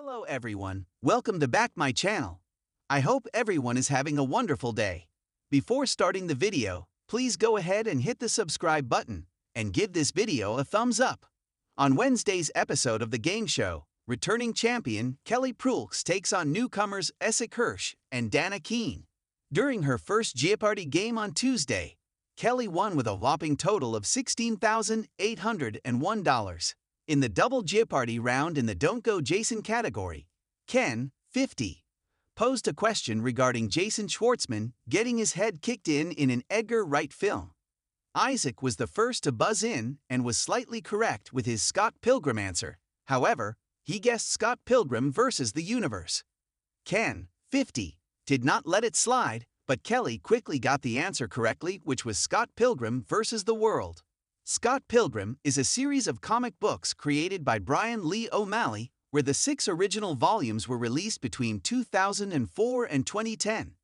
Hello everyone, welcome to back my channel. I hope everyone is having a wonderful day. Before starting the video, please go ahead and hit the subscribe button and give this video a thumbs up. On Wednesday's episode of the game show, returning champion Kelly Prulks takes on newcomers Essex Hirsch and Dana Keene. During her first Jeopardy game on Tuesday, Kelly won with a whopping total of $16,801. In the double Jeopardy round in the Don't Go Jason category, Ken, 50, posed a question regarding Jason Schwartzman getting his head kicked in an Edgar Wright film. Isaac was the first to buzz in and was slightly correct with his Scott Pilgrim answer. However, he guessed Scott Pilgrim versus the universe. Ken, 50, did not let it slide, but Kelly quickly got the answer correctly, which was Scott Pilgrim versus the world. Scott Pilgrim is a series of comic books created by Brian Lee O'Malley, where the 6 original volumes were released between 2004 and 2010.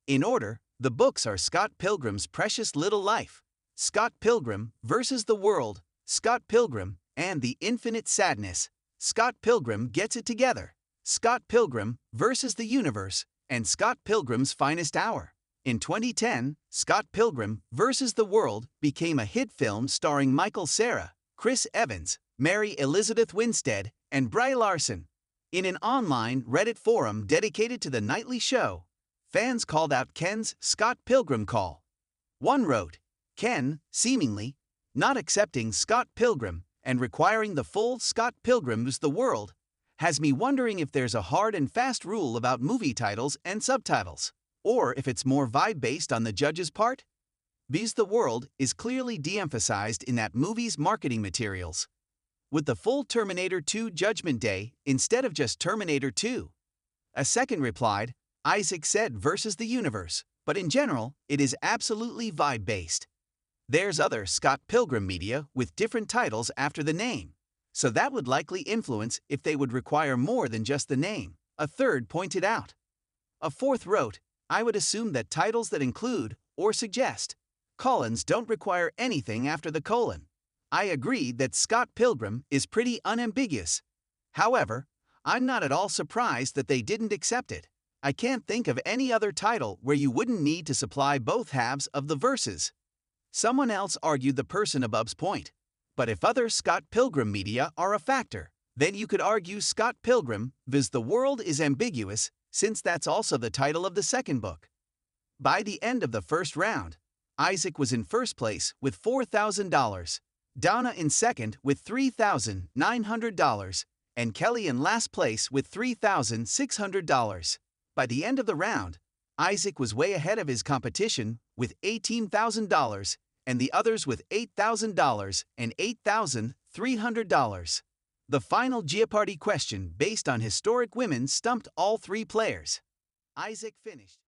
In order, the books are Scott Pilgrim's Precious Little Life, Scott Pilgrim versus the World, Scott Pilgrim and the Infinite Sadness, Scott Pilgrim Gets It Together, Scott Pilgrim versus the Universe, and Scott Pilgrim's Finest Hour. In 2010, Scott Pilgrim vs. the World became a hit film starring Michael Cera, Chris Evans, Mary Elizabeth Winstead, and Brie Larson. In an online Reddit forum dedicated to the nightly show, fans called out Ken's Scott Pilgrim call. One wrote, "Ken, seemingly, not accepting Scott Pilgrim and requiring the full Scott Pilgrim vs. the World, has me wondering if there's a hard and fast rule about movie titles and subtitles. Or if it's more vibe-based on the judge's part? Vs. the World is clearly de-emphasized in that movie's marketing materials. With the full Terminator 2 Judgment Day instead of just Terminator 2. A second replied, Isaac said versus the universe, but in general, it is absolutely vibe-based. There's other Scott Pilgrim media with different titles after the name, so that would likely influence if they would require more than just the name, a third pointed out. A fourth wrote, I would assume that titles that include, or suggest, colons don't require anything after the colon. I agree that Scott Pilgrim is pretty unambiguous. However, I'm not at all surprised that they didn't accept it. I can't think of any other title where you wouldn't need to supply both halves of the verses. Someone else argued the person above's point. But if other Scott Pilgrim media are a factor, then you could argue Scott Pilgrim vs. the World is ambiguous, since that's also the title of the second book. By the end of the first round, Isaac was in first place with $4,000, Donna in second with $3,900, and Kelly in last place with $3,600. By the end of the round, Isaac was way ahead of his competition with $18,000, and the others with $8,000 and $8,300. The final Jeopardy question based on historic women stumped all 3 players. Isaac finished